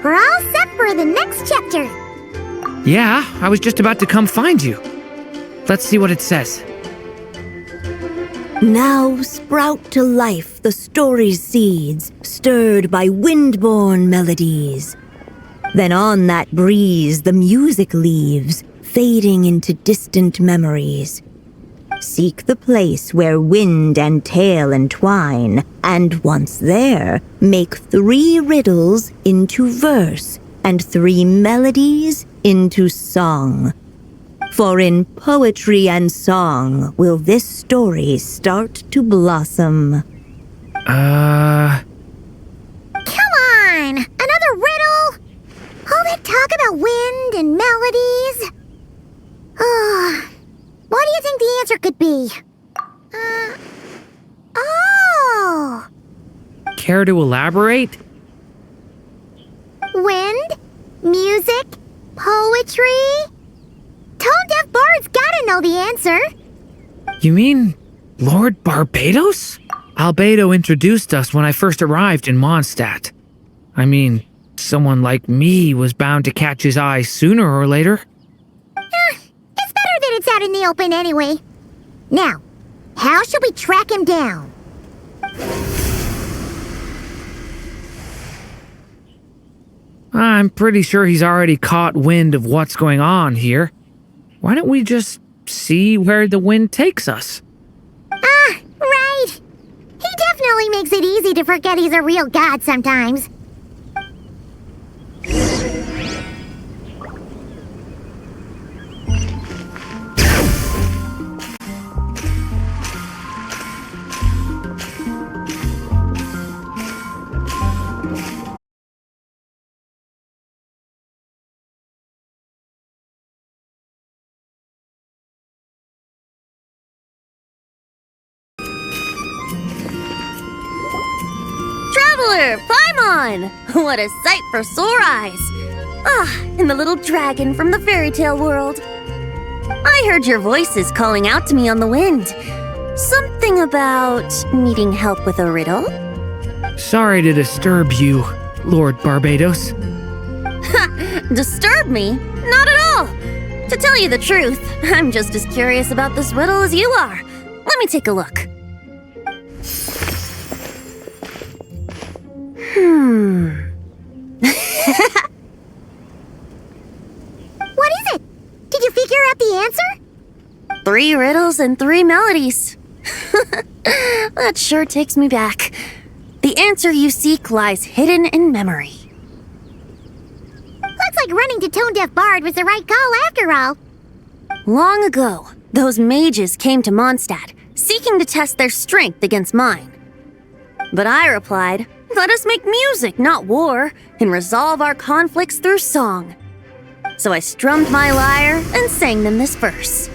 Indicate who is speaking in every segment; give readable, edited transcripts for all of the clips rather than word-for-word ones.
Speaker 1: We're all set for the next chapter.
Speaker 2: Yeah, I was just about to come find you. Let's see what it says.
Speaker 3: Now sprout to life the story's seeds, stirred by wind-born melodies. Then on that breeze the music leaves, fading into distant memories. Seek the place where wind and tale entwine, and once there, make 3 riddles into verse, and 3 melodies into song. For in poetry and song will this story start to blossom.
Speaker 1: Come on! Another riddle? All that talk about wind and melodies? What do you think the answer could be? Oh!
Speaker 2: Care to elaborate?
Speaker 1: Wind? Music? Poetry? Tone-deaf bards gotta know the answer.
Speaker 2: You mean Lord Barbados? Albedo introduced us when I first arrived in Mondstadt. I mean, someone like me was bound to catch his eye sooner or later.
Speaker 1: It's better that it's out in the open anyway. Now, how should we track him down?
Speaker 2: I'm pretty sure he's already caught wind of what's going on here. Why don't we just see where the wind takes us?
Speaker 1: Right. He definitely makes it easy to forget he's a real god sometimes.
Speaker 4: Traveler, Paimon! What a sight for sore eyes! And the little dragon from the fairy tale world. I heard your voices calling out to me on the wind. Something about needing help with a riddle?
Speaker 2: Sorry to disturb you, Lord Barbados.
Speaker 4: Disturb me? Not at all! To tell you the truth, I'm just as curious about this riddle as you are. Let me take a look.
Speaker 1: What is it? Did you figure out the answer?
Speaker 4: 3 riddles and 3 melodies. That sure takes me back. The answer you seek lies hidden in memory.
Speaker 1: Looks like running to Tone-Deaf Bard was the right call after all.
Speaker 4: Long ago, those mages came to Mondstadt, seeking to test their strength against mine. But I replied, let us make music, not war, and resolve our conflicts through song. So I strummed my lyre and sang them this verse.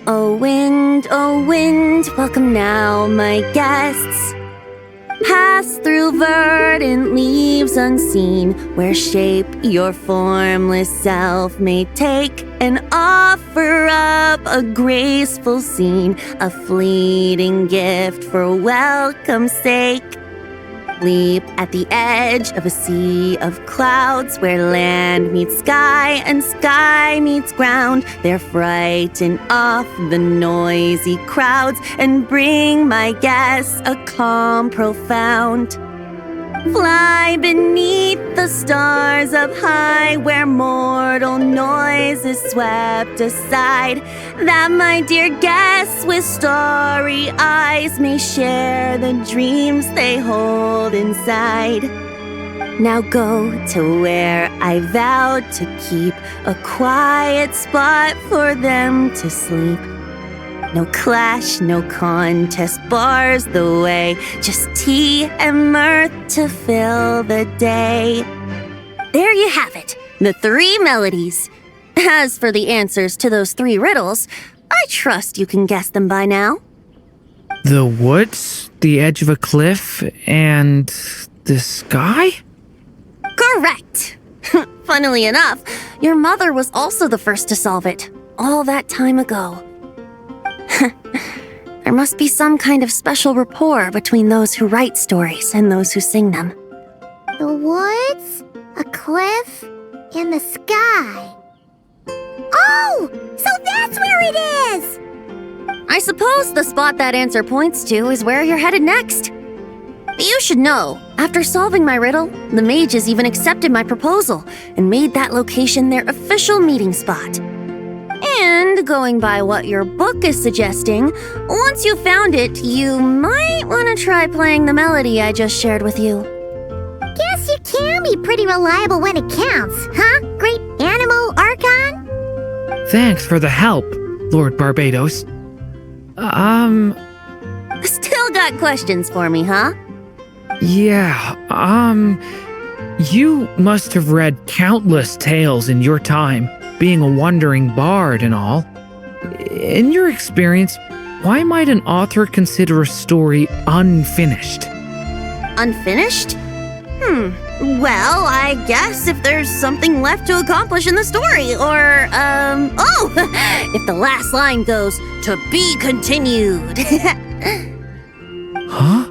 Speaker 4: Oh wind, welcome now, my guests. Pass through verdant leaves unseen, where shape your formless self may take, and offer up a graceful scene, a fleeting gift for welcome's sake. Leap at the edge of a sea of clouds, where land meets sky and sky meets ground. There frighten off the noisy crowds and bring my guests a calm profound. Fly beneath the stars up high, where mortal noise is swept aside, that my dear guests with starry eyes may share the dreams they hold inside. Now go to where I vowed to keep a quiet spot for them to sleep. No clash, no contest bars the way, just tea and mirth to fill the day. There you have it, the 3 melodies. As for the answers to those 3 riddles, I trust you can guess them by now.
Speaker 2: The woods, the edge of a cliff, and the sky?
Speaker 4: Correct! Funnily enough, your mother was also the first to solve it, all that time ago. There must be some kind of special rapport between those who write stories and those who sing them.
Speaker 1: The woods, a cliff, and the sky. Oh! So that's where it is!
Speaker 4: I suppose the spot that answer points to is where you're headed next. You should know, after solving my riddle, the mages even accepted my proposal and made that location their official meeting spot. And going by what your book is suggesting, once you found it, you might want to try playing the melody I just shared with you.
Speaker 1: Guess you can be pretty reliable when it counts, huh, Great Animal Archon?
Speaker 2: Thanks for the help, Lord Barbados.
Speaker 4: Still got questions for me, huh?
Speaker 2: Yeah, you must have read countless tales in your time, being a wandering bard and all. In your experience, why might an author consider a story unfinished?
Speaker 4: Unfinished? Well, I guess if there's something left to accomplish in the story, or, if the last line goes, "To be continued."
Speaker 2: Huh?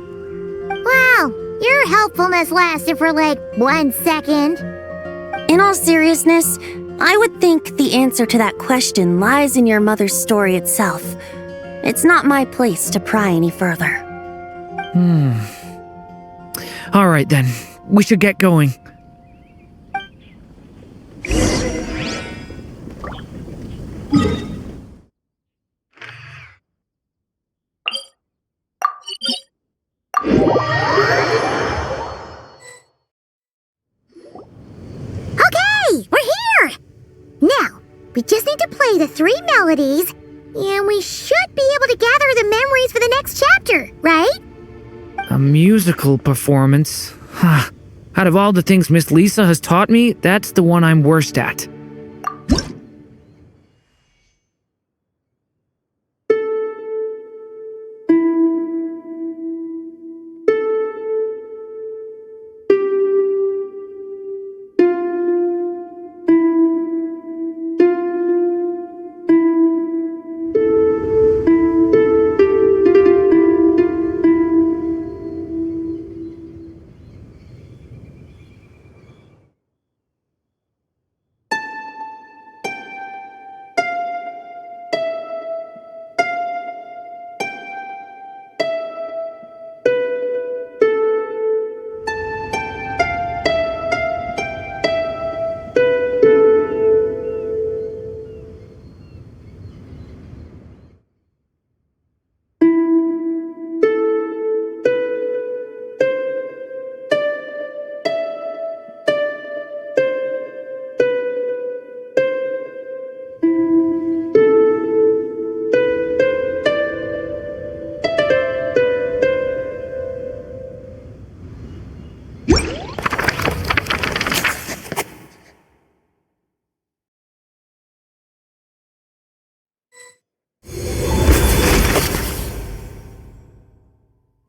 Speaker 1: Well, your helpfulness lasted for like 1 second.
Speaker 4: In all seriousness, I would think the answer to that question lies in your mother's story itself. It's not my place to pry any further.
Speaker 2: All right then, we should get going.
Speaker 1: Okay, we're here! Now, we just need to play the 3 melodies, and we should be able to gather the memories for the next chapter, right?
Speaker 2: A musical performance? Huh. Out of all the things Miss Lisa has taught me, that's the one I'm worst at.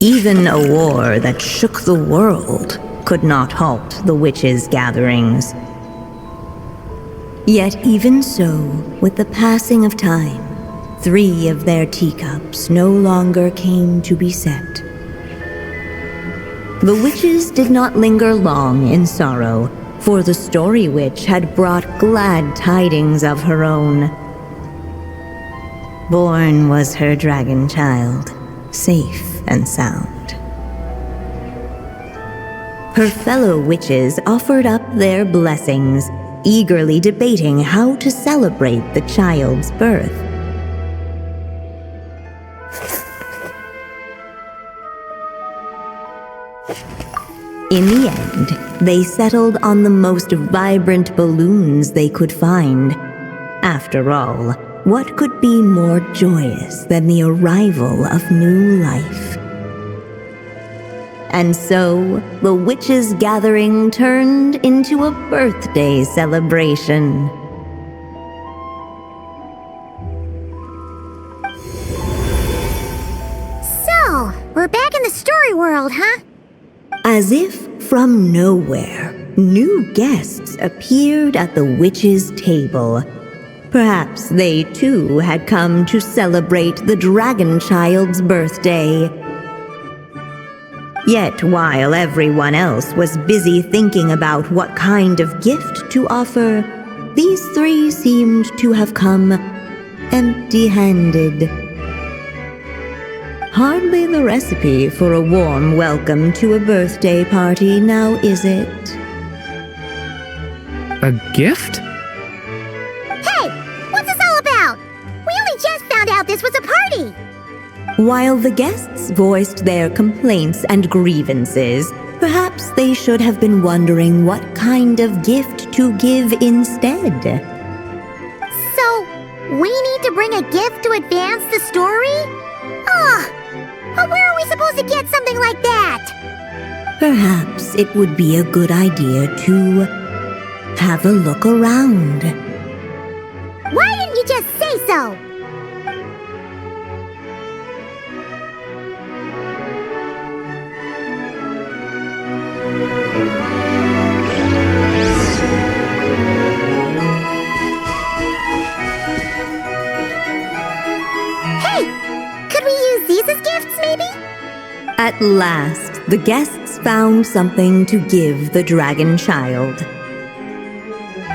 Speaker 3: Even a war that shook the world could not halt the witches' gatherings. Yet even so, with the passing of time, 3 of their teacups no longer came to be set. The witches did not linger long in sorrow, for the story witch had brought glad tidings of her own. Born was her dragon child, safe and sound. Her fellow witches offered up their blessings, eagerly debating how to celebrate the child's birth. In the end, they settled on the most vibrant balloons they could find. After all, what could be more joyous than the arrival of new life? And so, the witches' gathering turned into a birthday celebration.
Speaker 1: So, we're back in the story world, huh?
Speaker 3: As if from nowhere, new guests appeared at the witches' table. Perhaps they too had come to celebrate the dragon child's birthday. Yet while everyone else was busy thinking about what kind of gift to offer, these three seemed to have come empty-handed. Hardly the recipe for a warm welcome to a birthday party, now is it?
Speaker 2: A gift?
Speaker 1: Hey, what's this all about? We only just found out this was a party.
Speaker 3: While the guests voiced their complaints and grievances, perhaps they should have been wondering what kind of gift to give instead.
Speaker 1: So, we need to bring a gift to advance the story? But where are we supposed to get something like that?
Speaker 3: Perhaps it would be a good idea to have a look around.
Speaker 1: Why didn't you just say so?
Speaker 3: At last, the guests found something to give the dragon child.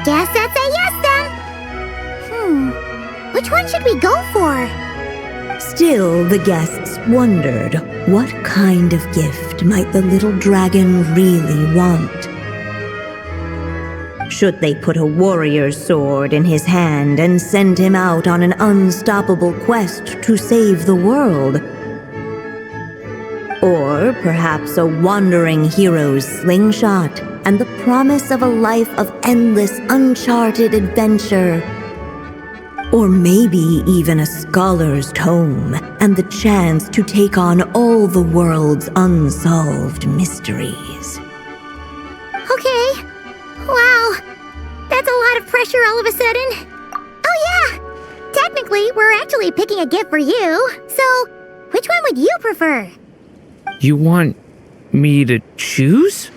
Speaker 1: Guess that's a yes then. Which one should we go for?
Speaker 3: Still, the guests wondered what kind of gift might the little dragon really want. Should they put a warrior's sword in his hand and send him out on an unstoppable quest to save the world? Or perhaps a wandering hero's slingshot and the promise of a life of endless, uncharted adventure. Or maybe even a scholar's tome and the chance to take on all the world's unsolved mysteries.
Speaker 1: Okay. Wow. That's a lot of pressure all of a sudden. Oh yeah. Technically, we're actually picking a gift for you. So, which one would you prefer?
Speaker 2: You want me to choose?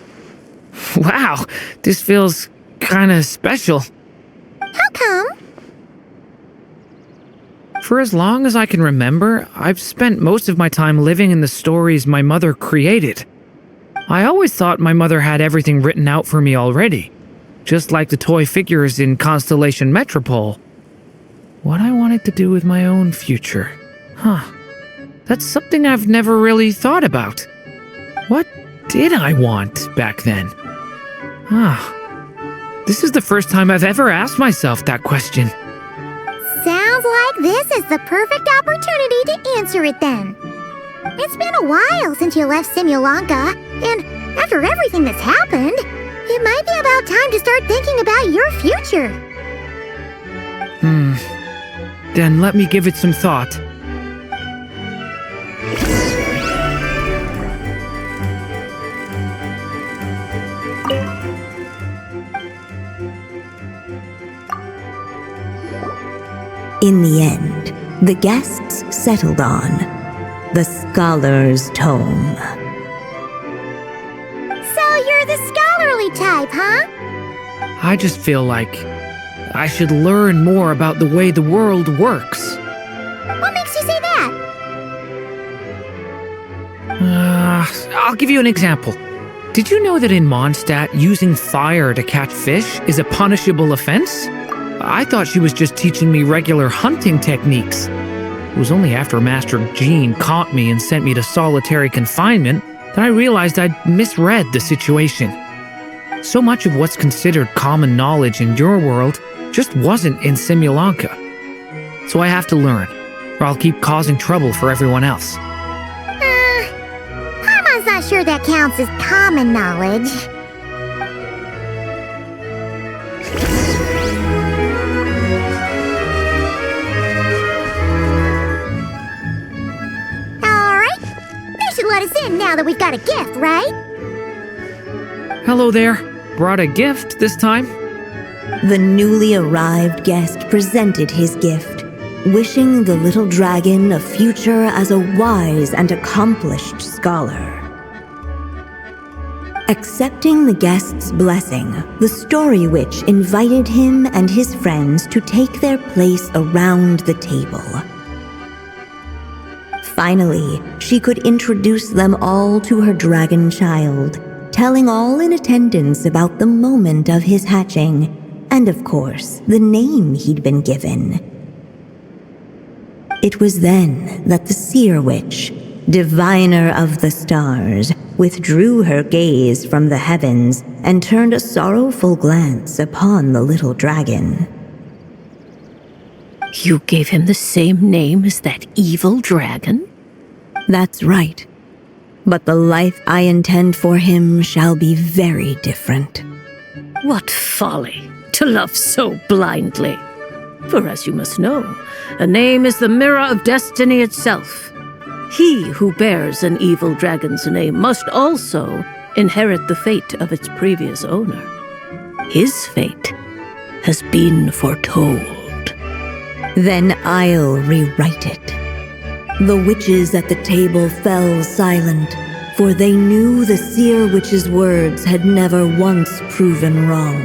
Speaker 2: Wow, this feels kinda special.
Speaker 1: How come?
Speaker 2: For as long as I can remember, I've spent most of my time living in the stories my mother created. I always thought my mother had everything written out for me already, just like the toy figures in Constellation Metropole. What I wanted to do with my own future. That's something I've never really thought about. What did I want back then? This is the first time I've ever asked myself that question.
Speaker 1: Sounds like this is the perfect opportunity to answer it then. It's been a while since you left Simulanka, and after everything that's happened, it might be about time to start thinking about your future.
Speaker 2: Then let me give it some thought.
Speaker 3: In the end, the guests settled on the Scholar's Tome.
Speaker 1: So you're the scholarly type, huh?
Speaker 2: I just feel like I should learn more about the way the world works.
Speaker 1: What makes you say that?
Speaker 2: I'll give you an example. Did you know that in Mondstadt, using fire to catch fish is a punishable offense? I thought she was just teaching me regular hunting techniques. It was only after Master Jean caught me and sent me to solitary confinement that I realized I'd misread the situation. So much of what's considered common knowledge in your world just wasn't in Simulanka. So I have to learn, or I'll keep causing trouble for everyone else.
Speaker 1: Harmon's not sure that counts as common knowledge. Alright, they should let us in now that we've got a gift, right?
Speaker 2: Hello there. Brought a gift this time?
Speaker 3: The newly arrived guest presented his gift, wishing the little dragon a future as a wise and accomplished scholar. Accepting the guest's blessing, the Story Witch invited him and his friends to take their place around the table. Finally, she could introduce them all to her dragon child, telling all in attendance about the moment of his hatching, and of course, the name he'd been given. It was then that the Seer Witch, diviner of the stars, withdrew her gaze from the heavens and turned a sorrowful glance upon the little dragon.
Speaker 5: You gave him the same name as that evil dragon?
Speaker 3: That's right. But the life I intend for him shall be very different.
Speaker 5: What folly to love so blindly. For as you must know, a name is the mirror of destiny itself. He who bears an evil dragon's name must also inherit the fate of its previous owner. His fate has been foretold.
Speaker 3: Then I'll rewrite it. The witches at the table fell silent, for they knew the Seer Witch's words had never once proven wrong.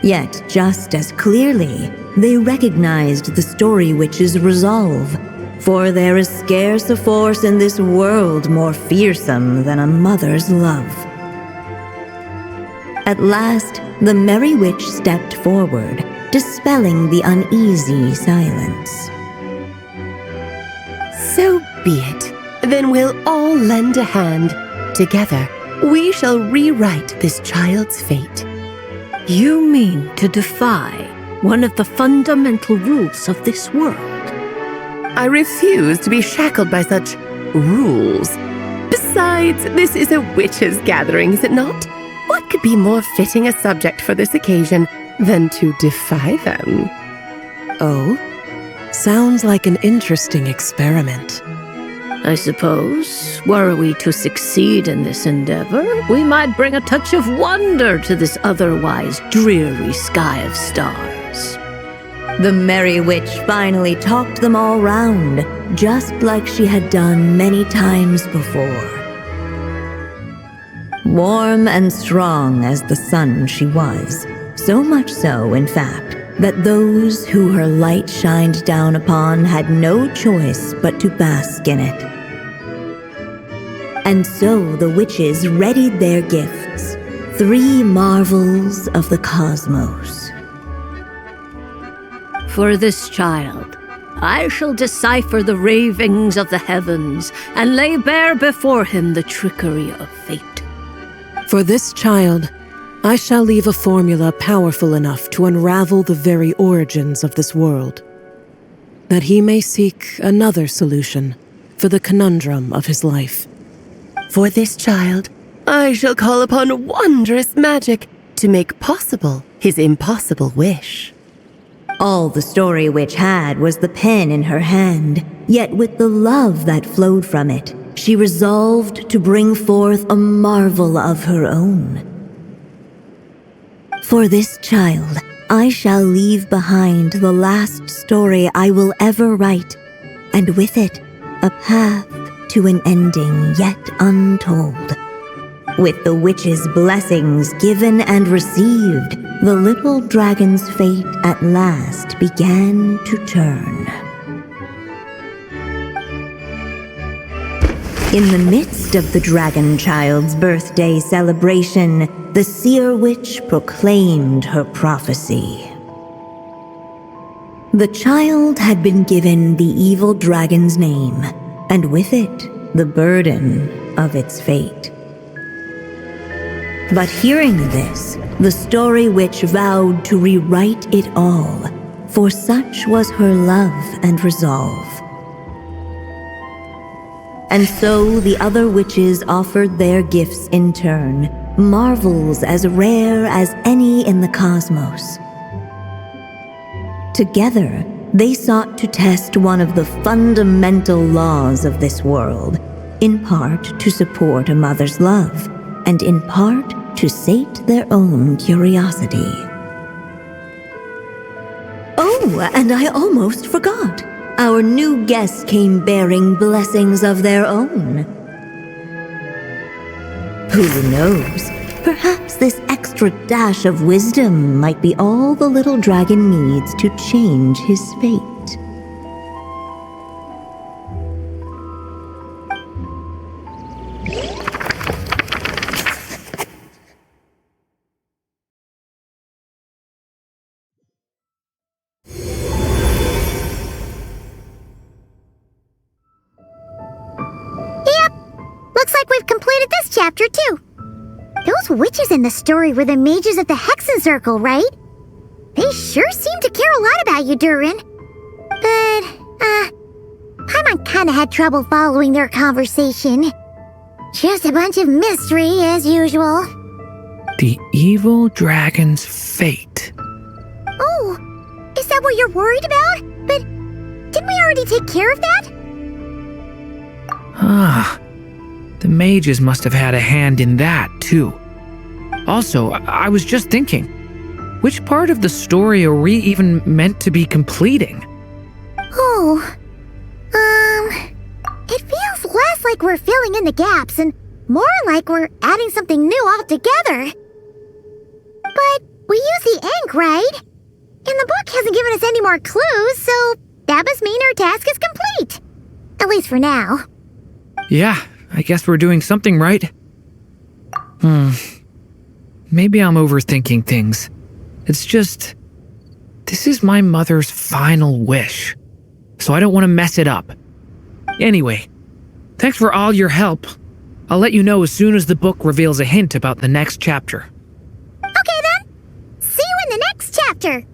Speaker 3: Yet, just as clearly, they recognized the Story Witch's resolve, for there is scarce a force in this world more fearsome than a mother's love. At last, the Merry Witch stepped forward, dispelling the uneasy silence.
Speaker 6: So be it. Then we'll all lend a hand. Together, we shall rewrite this child's fate.
Speaker 5: You mean to defy one of the fundamental rules of this world?
Speaker 6: I refuse to be shackled by such rules. Besides, this is a witches' gathering, is it not? What could be more fitting a subject for this occasion than to defy them?
Speaker 7: Oh? Sounds like an interesting experiment.
Speaker 5: I suppose, were we to succeed in this endeavor, we might bring a touch of wonder to this otherwise dreary sky of stars.
Speaker 3: The Merry Witch finally talked them all round, just like she had done many times before. Warm and strong as the sun she was, so much so, in fact, that those who her light shined down upon had no choice but to bask in it. And so the witches readied their gifts, 3 marvels of the cosmos.
Speaker 5: For this child, I shall decipher the ravings of the heavens and lay bare before him the trickery of fate.
Speaker 7: For this child, I shall leave a formula powerful enough to unravel the very origins of this world, that he may seek another solution for the conundrum of his life.
Speaker 6: For this child, I shall call upon wondrous magic to make possible his impossible wish.
Speaker 3: All the Story Witch had was the pen in her hand, yet with the love that flowed from it, she resolved to bring forth a marvel of her own. For this child, I shall leave behind the last story I will ever write, and with it, a path to an ending yet untold. With the witch's blessings given and received, the little dragon's fate at last began to turn. In the midst of the dragon child's birthday celebration, the Seer Witch proclaimed her prophecy. The child had been given the evil dragon's name, and with it, the burden of its fate. But hearing this, the Story Witch vowed to rewrite it all, for such was her love and resolve. And so the other witches offered their gifts in turn, marvels as rare as any in the cosmos. Together, they sought to test one of the fundamental laws of this world, in part to support a mother's love, and in part to sate their own curiosity. Oh, and I almost forgot. Our new guests came bearing blessings of their own. Who knows? Perhaps this extra dash of wisdom might be all the little dragon needs to change his fate.
Speaker 1: Yep, looks like we've completed this chapter too. Those witches in the story were the mages of the Hexen Circle, right? They sure seem to care a lot about you, Durin. But, Paimon kinda had trouble following their conversation. Just a bunch of mystery, as usual.
Speaker 2: The evil dragon's fate.
Speaker 1: Oh, is that what you're worried about? But didn't we already take care of that?
Speaker 2: Ah, the mages must have had a hand in that, too. Also, I was just thinking, which part of the story are we even meant to be completing?
Speaker 1: Oh, it feels less like we're filling in the gaps and more like we're adding something new altogether. But we use the ink, right? And the book hasn't given us any more clues, so that must mean our task is complete. At least for now.
Speaker 2: Yeah, I guess we're doing something right. Maybe I'm overthinking things. It's just, this is my mother's final wish, so I don't want to mess it up. Anyway, thanks for all your help. I'll let you know as soon as the book reveals a hint about the next chapter.
Speaker 1: Okay then. See you in the next chapter.